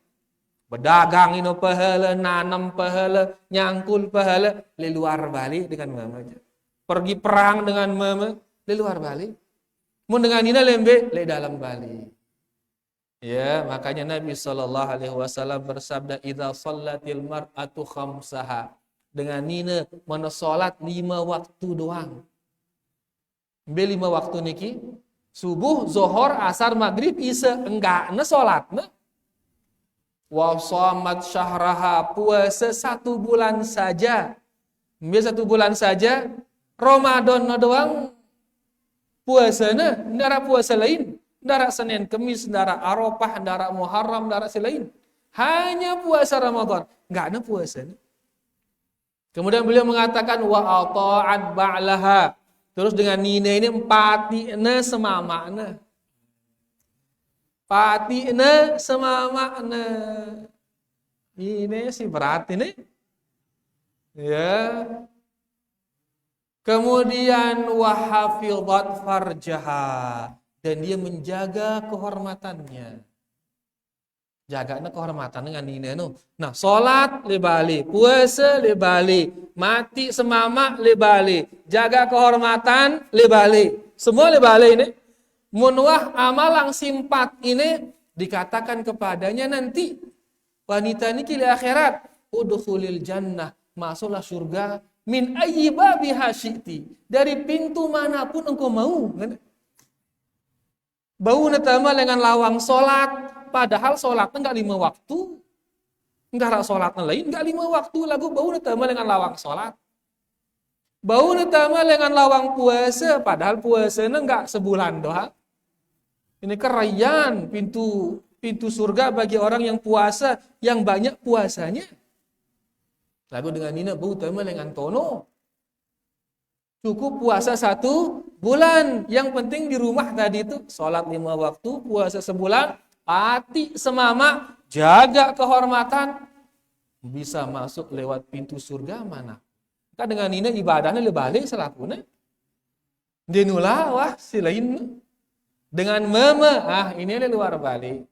Speaker 1: Berdagang ino pahala, nanam pahala, nyangkul pahala, leluar balik dengan mama. Pergi perang dengan mama, leluar balik. Mun dengan ina lembe, le dalam balik. Ya, makanya Nabi SAW bersabda, "Idza shallatil mar'atu khamsaha." Dengan nina mana salat 5 waktu doang. Be 5 waktu niki, subuh, zuhur, asar, maghrib, isya, enggak na salat na. Wa shamat syahraha, puasa 1 bulan saja. Be 1 bulan saja, Ramadan na doang puasa na, ndara puasa lain. Ndara Senin, Kemis, ndara Arafah, ndara Muharram, ndara selain. Hanya puasa Ramadan, enggak ada puasa. Kemudian beliau mengatakan wa ata'at ba'laha. Terus dengan nina ini patina semamakna. Patina semamakna. Ini sih berat ini. Ya. Kemudian wa hafizat farjaha. Dan dia menjaga kehormatannya. Jagana kehormatan dengan nina no. Nah, salat le bali, puasa le bali, mati semamak le bali, jaga kehormatan le bali. Semua le bali ini. Munwah amalang simpat ini dikatakan kepadanya nanti wanita ini di akhirat, udkhulil jannah, masuklah surga min ayyi babiha syi'ti, dari pintu manapun engkau mau. Bau natama dengan lawang salat. Padahal sholatnya enggak 5 waktu. Enggak ada sholatnya lain, enggak 5 waktu. Lagu bau natama dengan lawang sholat. Bau natama dengan lawang puasa. Padahal puasanya enggak sebulan doang. Ini kerayan pintu surga bagi orang yang puasa, yang banyak puasanya. Lagu dengan nina bau natama dengan tono. Cukup puasa 1 bulan. Yang penting di rumah tadi itu sholat 5 waktu, puasa sebulan. Pati semama, jaga kehormatan, bisa masuk lewat pintu surga mana. Kan dengan ini ibadahnya lebih balik selakuna. Dinula wah silain. Dengan mama, ini luar balik.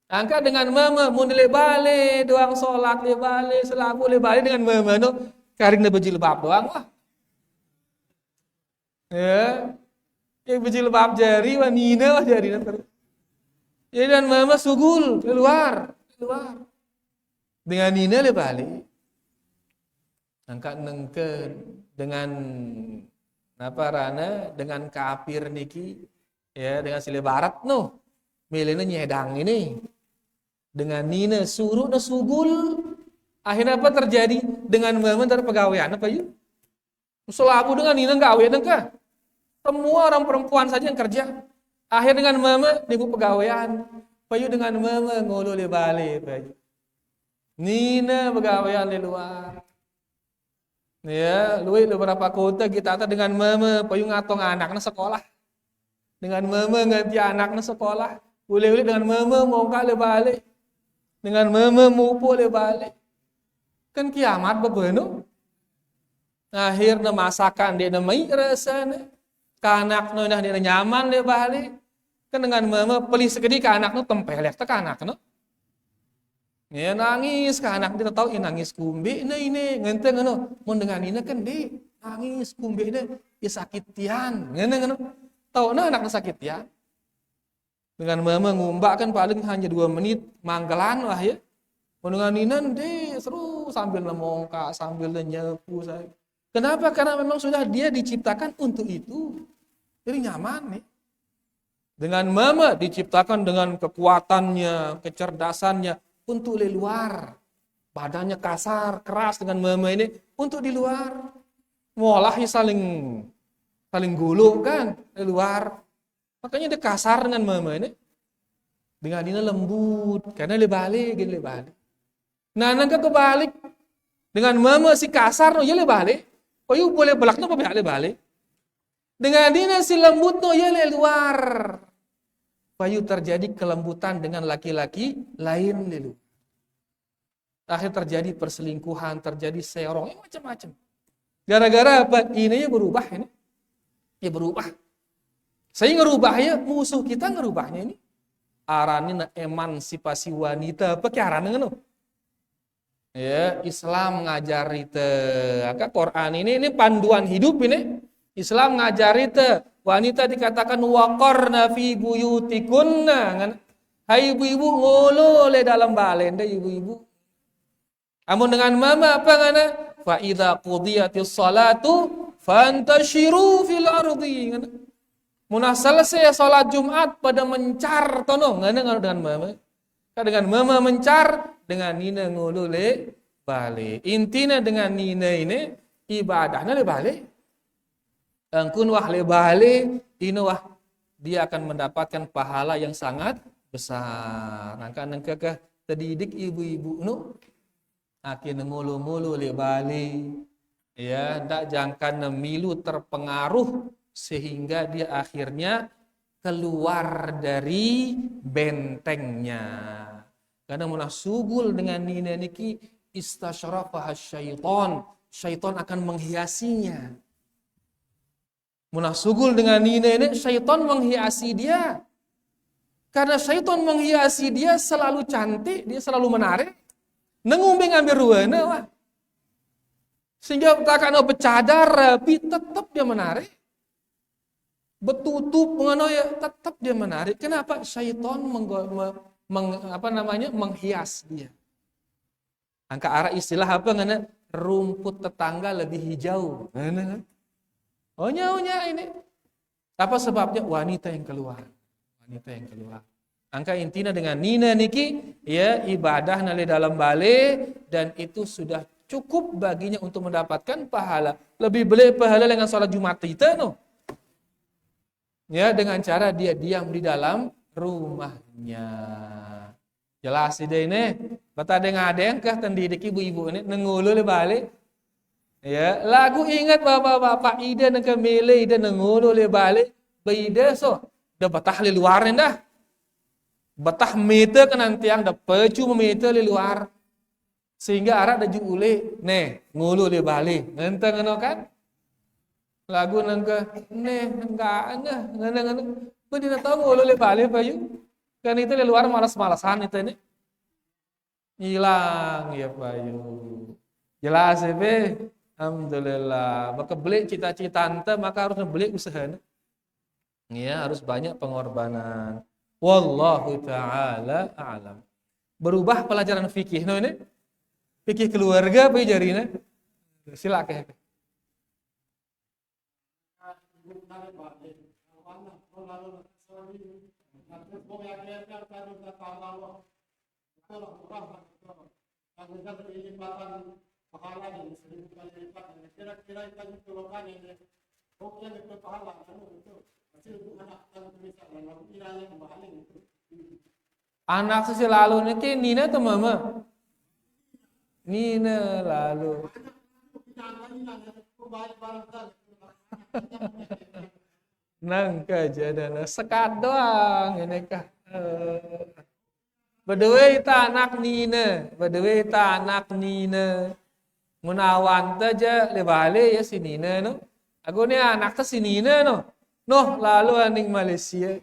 Speaker 1: Angka dengan mama, mun le balik, doang sholat le balik, selaku le balik dengan mama no, karing na berjilbab doang wah. Ya, berjilbab jari wanina wah jari nanti. Ya dan mama sugul keluar. Dengan nina le balik. Angkat nengken dengan apa rana dengan kafir niki ya dengan sile barat no. Milena nyedang ini. Dengan nina suruh na sugul. Akhirnya apa terjadi? Dengan mama ntar pegawaian apa yuk? Selaku dengan nina gawe nengka. Semua orang perempuan saja yang kerja. Akhir dengan mama niku pegawaian, payu dengan mama ngolo le bale payu. Nina pegawaian di luar. Ya, luwe beberapa kota kita dengan mama payu ngatong anaknya sekolah. Dengan mama nganti anaknya sekolah. Ule-ule dengan mama mau le bale. Dengan mama mupo le bale. Kan kiamat bebeno. Akhirnya masakan dia namai rasanya. Kanak no dah dia nyaman le bale. Kan dengan mama pelih segede ke anak no tempelek ke anak no. Ya nangis ke anak dia tahu nangis kumbe ini ngenteng no. Mun dengan ini kan dia nangis kumbe ini ya sakitian ngenteng no. Tahu no anak sakitian. Dengan mama ngumbak kan paling hanya 2 menit manggelan lah ya. Mun dengan ini dia seru sambil nemongka sambil nyapu saya. Kenapa? Karena memang sudah dia diciptakan untuk itu. Jadi nyaman nih. Dengan mama diciptakan dengan kekuatannya, kecerdasannya untuk di luar. Badannya kasar, keras dengan mama ini untuk di luar. Molahi saling gulu kan di luar. Makanya dia kasar dengan mama ini. Dengan ini lembut karena lebalik. Nah, nangka kebalik. Dengan mama si kasar no ya lebalik. Oh, you boleh belakno apa lebalik. Dengan ini si lembut no ya luar. Payu terjadi kelembutan dengan laki-laki lain dulu. Akhirnya terjadi perselingkuhan, terjadi serong, macam-macam. Gara-gara apa? Ini berubah ini. Ya berubah. Saya ngerubahnya, musuh kita ngerubahnya ini. Arani emansipasi wanita, apa ke arani ngono? Ya, Islam ngajari teh. Quran ini panduan hidup ini. Islam ngajari teh. Wanita dikatakan waqarna fi buyutikunna. Hai ibu-ibu ngolo le dalam balen deh ibu-ibu. Amun dengan mama apa ngana? Fa idza qudiyatis salatu fantashiru fil ardi. Munah selesai salat Jumat pada mencar tono ngana dengan mama. Dengan mama mencar, dengan nina ngulu le balik. Intinya dengan nina ini ibadahnya le balik. Angkun wah le balik, ini wah dia akan mendapatkan pahala yang sangat besar. Nangka ke terdidik ibu-ibu nu akin ngulu-ngulu le balik. Ya, ndak jangkan milu terpengaruh sehingga dia akhirnya keluar dari bentengnya. Karena munah sugul dengan nina niki istasyarafah syaiton. Syaiton akan menghiasinya. Munah sugul dengan nina ini syaiton menghiasi dia. Karena syaiton menghiasi dia selalu cantik, dia selalu menarik. Nengumbing ambil ruana wah. Sehingga takkan bercadar rapi tetap dia menarik. Betutup ya tetap dia menarik. Kenapa? Syaitan menghias dia. Angka arah istilah apa ngana? Rumput tetangga lebih hijau. Onya ini. Apa sebabnya? Wanita yang keluar. Wanita yang keluar. Angka intinya dengan nina niki ya ibadah nali dalam bale dan itu sudah cukup baginya untuk mendapatkan pahala. Lebih beli pahala dengan sholat Jumat kita no. Ya, dengan cara dia diam di dalam rumahnya. Jelas ide ini. Bata dengadeng kah tendidik ibu-ibu ini nengulu le balik. Ya, lagu ingat bapak-bapak ide nang kemile ide nengulu le balik. Beide so, dah batah le luar dah. Batah meter ke nanti yang dah pecu meter le luar. Sehingga arah dah ule, ngulu le balik. Ngenteng ngono kan? Lagu nangka enggak bedina tahu ngulu le balik payu kan itu le luar malas-malasan itu ini hilang ya payu jelas be alhamdulillah maka beli cita-cita ante maka harus beli usaha ya harus banyak pengorbanan wallahu taala a'lam berubah pelajaran fikih no ini fikih keluarga payu jarina silakan anak sesi lalu niki Nina atau Mama? Nina lalu. Nangka jadana sekat doang ini kah. Berdua itu anak Nina. Munawan aja lebale ya si Nina no. Aku ni anak tu si Nina no. Noh lalu aning Malaysia.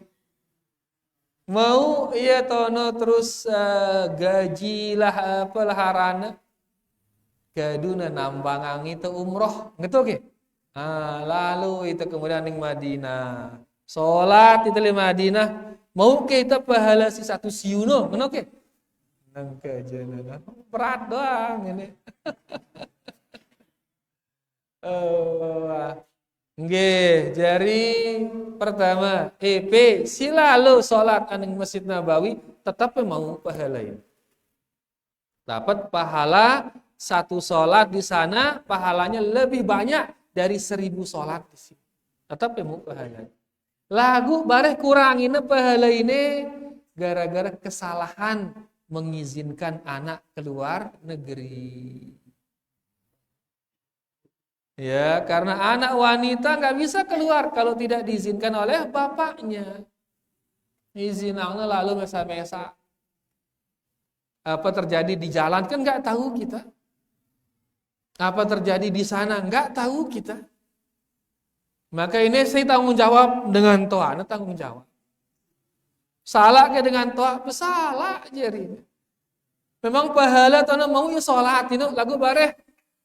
Speaker 1: Mau iya tono terus gajilah apa laharana. Kaduna nambang itu umroh gitu ke? Lalu itu kemudian di Madinah. Salat itu di Madinah. Mau kita pahala si satu siuno, ngono ke? Nangka jenana. Berat doang ini. Nggih, jari pertama EP silalu salat aning Masjid Nabawi tetap mau pahala ini. Dapat pahala satu salat di sana pahalanya lebih banyak dari 1000 salat di sini. Tetap mau pahala. Lagu bareh kurangin pahala ini gara-gara kesalahan mengizinkan anak keluar negeri. Ya, karena anak wanita nggak bisa keluar kalau tidak diizinkan oleh bapaknya. Izin Allah lalu mesa-mesa. Apa terjadi di jalan kan nggak tahu kita. Apa terjadi di sana nggak tahu kita. Maka ini saya tanggung jawab dengan Tuhan, tanggung jawab. Salah ke dengan Tuhan, salah jadi. Memang pahala tanah mau ya sholat ini lagu bareh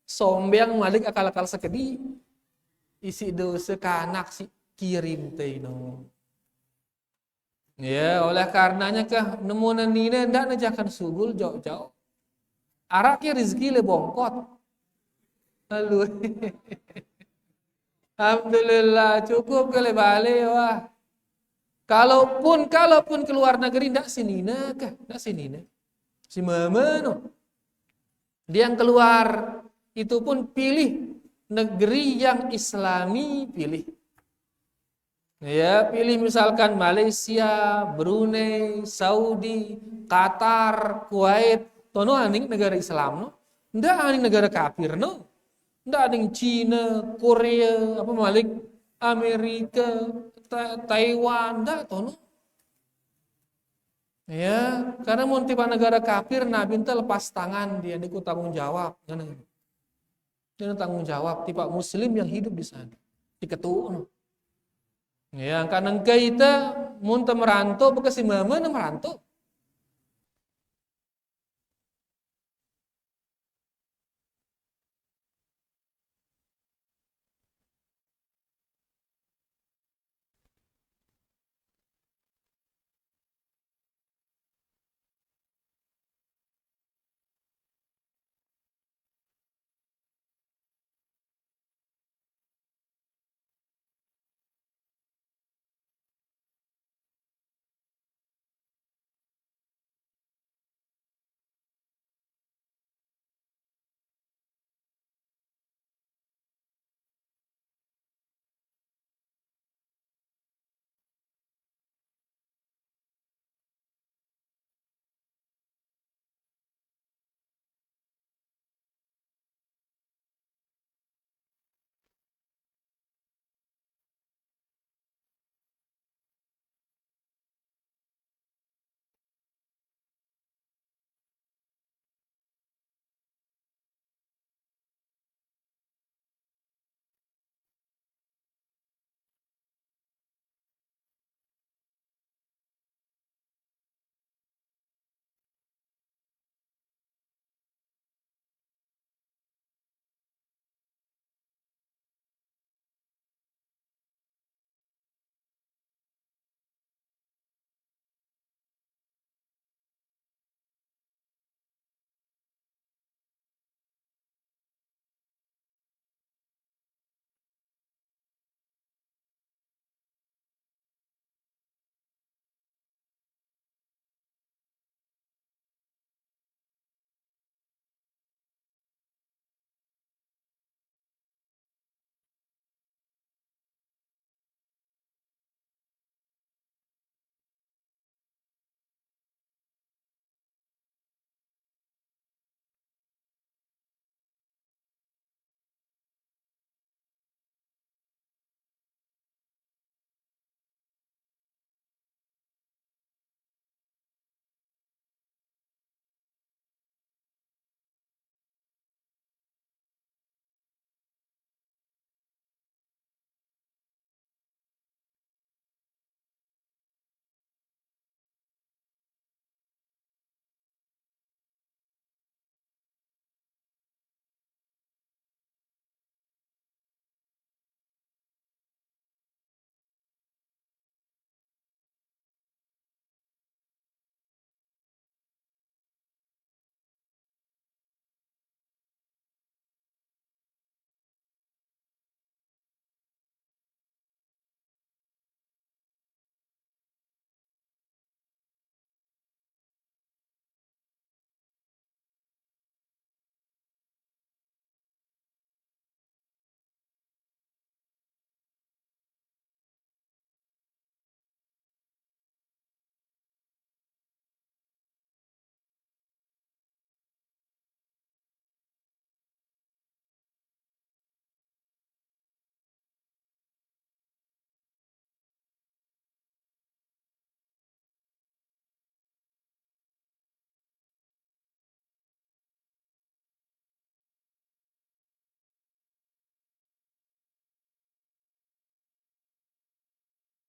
Speaker 1: sombeng malik akal-akal sekedi isi dosa kanak si kirim tino. Ya, oleh karenanya kah nemunan nina ndak najakan sugul jauh-jauh. Araknya rezeki le bongkot. Lalu alhamdulillah cukup kali balik wah. Kalaupun ke luar negeri ndak sinina kah? Ndak sinina. Si mama no. Dia yang keluar itu pun pilih negeri yang Islami pilih. Ya, pilih misalkan Malaysia, Brunei, Saudi, Qatar, Kuwait, tono aning negara Islam no. Ndak aning negara kafir no. Ndak aning Cina, Korea, apa malik Amerika, Taiwan, ndak tono. Ya, karena mun tiba negara kafir Nabi ente lepas tangan dia niku tanggung jawab. Dia tanggung jawab tiba muslim yang hidup di sana. Diketu. Ya, karena kita mun merantau bekas imama merantau.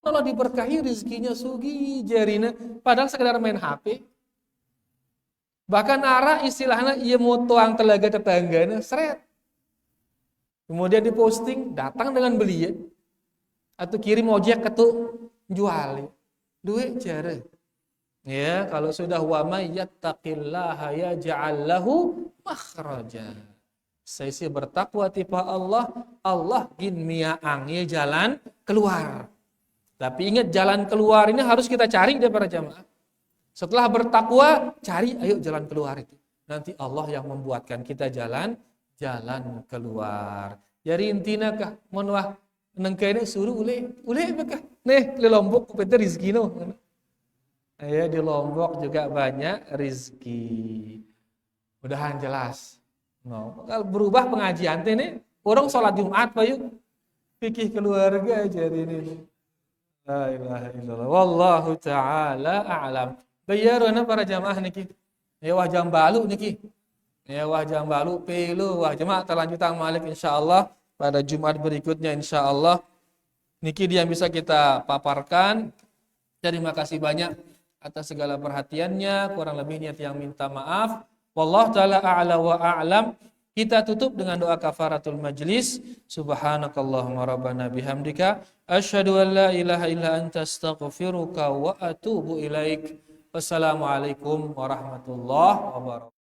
Speaker 1: Allah diberkahi rezekinya sugi jarina, padahal sekedar main HP. Bahkan arah istilahnya ia mau tuang telaga tetangganya, seret. Kemudian diposting, datang dengan beli ya. Atau kirim ojek ke tuh jual. Duit cara. Ya, kalau sudah wa may yattaqillaha yaj'al lahu makhraja. Saya sih bertakwa tipa Allah, Allah gin miaang ya jalan keluar. Tapi ingat jalan keluar ini harus kita cari deh para jamaah. Setelah bertakwa, cari ayo jalan keluar itu. Nanti Allah yang membuatkan kita jalan keluar. Jadi intinya kah monwah nengkene suruh ule bekah. Nih di Lombok kupete rezeki no. Ya di Lombok juga banyak rezeki. Mudahan jelas. No, kalau berubah pengajian ini orang sholat Jumat Pak yuk. Fikih keluarga jadi ini. La ilaha illallah. Wallahu taala a'lam. Bayarana para jamaah niki. Ya wah jam balu niki. Ya wah jam balu pelu wah jemaah terlanjutan malik insyaallah pada Jumat berikutnya insyaallah. Niki dia yang bisa kita paparkan. Terima kasih banyak atas segala perhatiannya, kurang lebihnya yang minta maaf. Wallahu taala a'la wa a'lam. Kita tutup dengan doa kafaratul majlis. Subhanakallahumma rabbana bihamdika asyhadu an la ilaha illa anta astaghfiruka wa atubu ilaik. Wassalamualaikum warahmatullahi wabarakatuh.